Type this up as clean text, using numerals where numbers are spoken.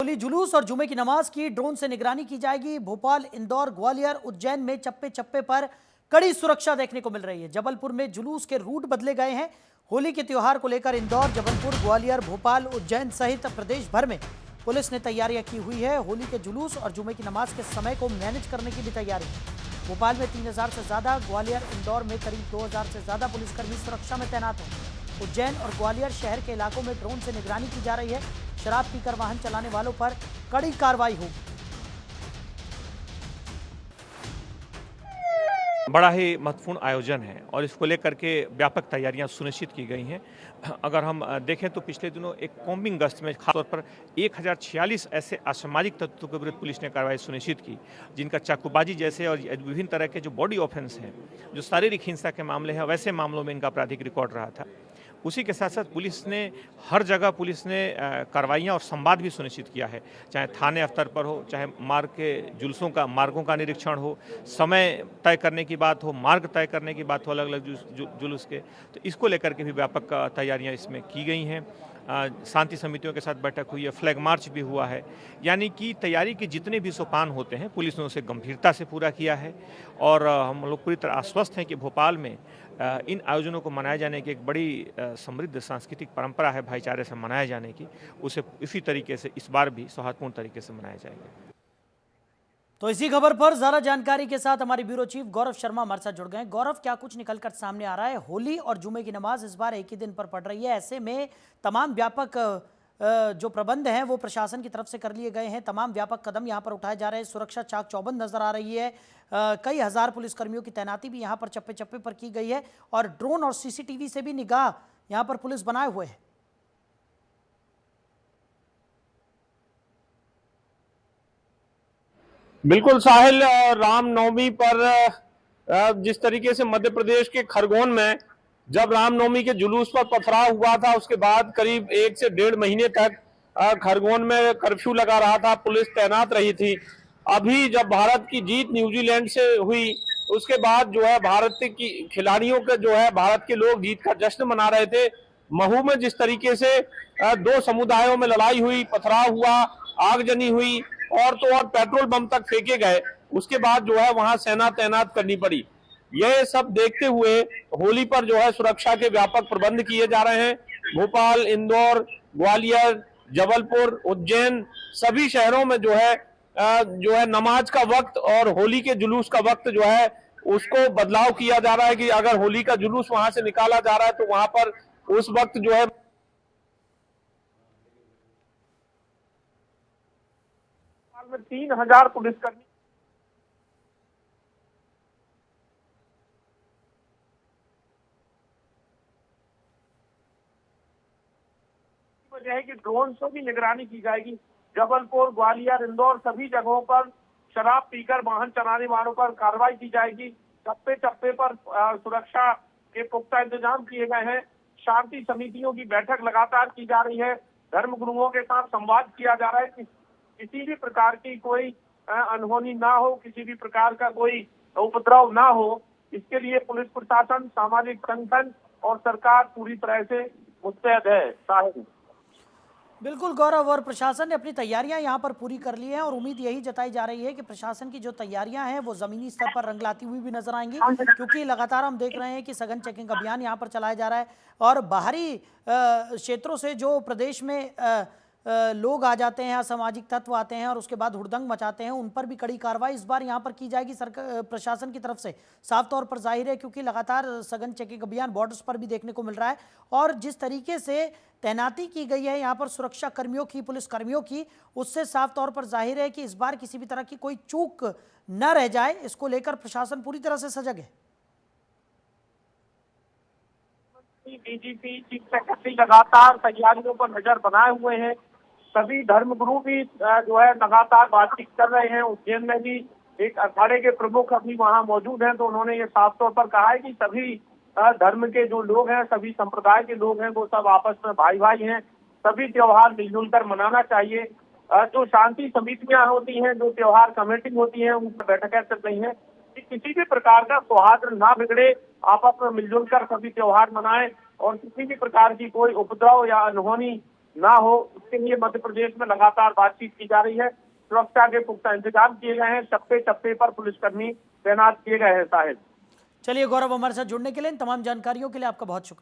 होली जुलूस और जुमे की नमाज की ड्रोन से निगरानी की जाएगी। भोपाल, इंदौर, ग्वालियर, उज्जैन में चप्पे चप्पे पर कड़ी सुरक्षा देखने को मिल रही है। जबलपुर में जुलूस के रूट बदले गए हैं। होली के त्योहार को लेकर इंदौर, जबलपुर, ग्वालियर, भोपाल, उज्जैन सहित प्रदेश भर में पुलिस ने तैयारियां की हुई है। होली के जुलूस और जुमे की नमाज के समय को मैनेज करने की भी तैयारी है। भोपाल में 3000 से ज्यादा, ग्वालियर, इंदौर में करीब 2000 से ज्यादा पुलिसकर्मी सुरक्षा में तैनात हैं। उज्जैन और ग्वालियर शहर के इलाकों में ड्रोन से निगरानी की जा रही है। शराब पीकर वाहन चलाने वालों पर कड़ी कार्रवाई होगी। बड़ा ही महत्वपूर्ण आयोजन है और इसको लेकर के व्यापक तैयारियां सुनिश्चित की गई हैं। अगर हम देखें तो पिछले दिनों एक कॉम्बिंग गश्त में खासतौर पर 1046 ऐसे असामाजिक तत्वों के विरुद्ध पुलिस ने कार्रवाई सुनिश्चित की, जिनका चाकूबाजी जैसे और विभिन्न तरह के जो बॉडी ऑफेंस हैं, जो शारीरिक हिंसा के मामले हैं, वैसे मामलों में इनका आपराधिक रिकॉर्ड रहा था। उसी के साथ साथ पुलिस ने हर जगह कार्रवाइयाँ और संवाद भी सुनिश्चित किया है, चाहे थाने स्तर पर हो, चाहे मार्ग के जुलूसों का मार्गों का निरीक्षण हो, समय तय करने की बात हो, मार्ग तय करने की बात हो अलग अलग जुलूस के, तो इसको लेकर के भी व्यापक तैयारियां इसमें की गई हैं। शांति समितियों के साथ बैठक हुई है, फ्लैग मार्च भी हुआ है। यानी कि तैयारी के जितने भी सोपान होते हैं पुलिस ने उसे गंभीरता से पूरा किया है और हम लोग पूरी तरह आश्वस्त हैं कि भोपाल में इन आयोजनों को मनाए जाने की एक बड़ी समृद्ध सांस्कृतिक परंपरा है भाईचारे से मनाए जाने की, उसे इसी तरीके से इस बार भी सौहार्दपूर्ण तरीके से मनाया जाएगा। तो इसी खबर पर ज्यादा जानकारी के साथ हमारे ब्यूरो चीफ गौरव शर्मा हमारे साथ जुड़ गए। गौरव, क्या कुछ निकलकर सामने आ रहा है? होली और जुमे की नमाज इस बार एक ही दिन पर पड़ रही है, ऐसे में तमाम व्यापक जो प्रबंध हैं वो प्रशासन की तरफ से कर लिए गए हैं। तमाम व्यापक कदम यहां पर उठाए जा रहे हैं। सुरक्षा चाक चौबंद नजर आ रही है। कई हजार पुलिसकर्मियों की तैनाती भी यहां पर चप्पे चप्पे पर की गई है और ड्रोन और सीसीटीवी से भी निगाह यहां पर पुलिस बनाए हुए है। बिल्कुल साहिल, रामनवमी पर जिस तरीके से मध्य प्रदेश के खरगोन में जब रामनवमी के जुलूस पर पथराव हुआ था, उसके बाद करीब 1 से 1.5 महीने तक खरगोन में कर्फ्यू लगा रहा था, पुलिस तैनात रही थी। अभी जब भारत की जीत न्यूजीलैंड से हुई, उसके बाद जो है भारत की खिलाड़ियों के जो है भारत के लोग जीत का जश्न मना रहे थे। महू में जिस तरीके से 2 समुदायों में लड़ाई हुई, पथराव हुआ, आगजनी हुई और तो और पेट्रोल बम तक फेंके गए, उसके बाद जो है वहां सेना तैनात करनी पड़ी। यह सब देखते हुए होली पर जो है सुरक्षा के व्यापक प्रबंध किए जा रहे हैं। भोपाल, इंदौर, ग्वालियर, जबलपुर, उज्जैन सभी शहरों में जो है नमाज का वक्त और होली के जुलूस का वक्त जो है उसको बदलाव किया जा रहा है कि अगर होली का जुलूस वहां से निकाला जा रहा है तो वहां पर उस वक्त जो है 3000 पुलिसकर्मी वजह है कि ड्रोन से भी निगरानी की जाएगी। जबलपुर, ग्वालियर, इंदौर सभी जगहों पर शराब पीकर वाहन चलाने वालों पर कार्रवाई की जाएगी। चप्पे चप्पे पर सुरक्षा के पुख्ता इंतजाम किए गए हैं। शांति समितियों की बैठक लगातार की जा रही है। धर्म गुरुओं के साथ संवाद किया जा रहा है कि किसी भी प्रकार की कोई अनहोनी ना हो, किसी भी प्रकार का कोई उपद्रव ना हो। इसके लिए पुलिस प्रशासन, सामाजिक संगठन और सरकार पूरी तरह से मुस्तैद है। साहिब, बिल्कुल गौरव, और प्रशासन ने अपनी तैयारियां यहां पर पूरी कर ली हैं और उम्मीद यही जताई जा रही है कि प्रशासन की जो तैयारियां हैं वो जमीनी स्तर पर रंग लाती हुई भी नजर आएंगी, क्योंकि लगातार हम देख रहे हैं कि सघन चेकिंग अभियान यहां पर चलाया जा रहा है और बाहरी क्षेत्रों से जो प्रदेश में लोग आ जाते हैं, असामाजिक तत्व आते हैं और उसके बाद हुड़दंग मचाते हैं, उन पर भी कड़ी कार्रवाई इस बार यहां पर की जाएगी सरकार प्रशासन की तरफ से। साफ तौर पर जाहिर है, क्योंकि लगातार सघन चेकिंग अभियान बॉर्डर्स पर भी देखने को मिल रहा है और जिस तरीके से तैनाती की गई है यहाँ पर सुरक्षा कर्मियों की, पुलिस कर्मियों की, उससे साफ तौर पर जाहिर है कि इस बार किसी भी तरह की कोई चूक न रह जाए। इसको लेकर प्रशासन पूरी तरह से सजग है। डीजीपी, चीफ सेक्रेटरी लगातार तैयारियों पर नजर बनाए हुए हैं। सभी धर्मगुरु भी जो है लगातार बातचीत कर रहे हैं। उज्जैन में भी एक अखाड़े के प्रमुख अभी वहां मौजूद हैं, तो उन्होंने ये साफ तौर पर कहा है कि सभी धर्म के जो लोग हैं, सभी संप्रदाय के लोग हैं, वो सब आपस में भाई भाई हैं। सभी त्योहार मिलजुल कर मनाना चाहिए। जो शांति समितियां होती हैं, जो त्योहार कमेटी होती है, उन पर बैठकें चल रही है कि किसी भी प्रकार का सौहार्द ना बिगड़े, आपस में मिलजुल कर सभी त्योहार मनाएं और किसी भी प्रकार की कोई उपद्रव या अनहोनी ना हो, उसके लिए मध्य प्रदेश में लगातार बातचीत की जा रही है। सुरक्षा के पुख्ता इंतजाम किए गए हैं, चप्पे चप्पे पर पुलिसकर्मी तैनात किए गए हैं। साहिल, चलिए गौरव, हमारे साथ जुड़ने के लिए, इन तमाम जानकारियों के लिए आपका बहुत शुक्रिया।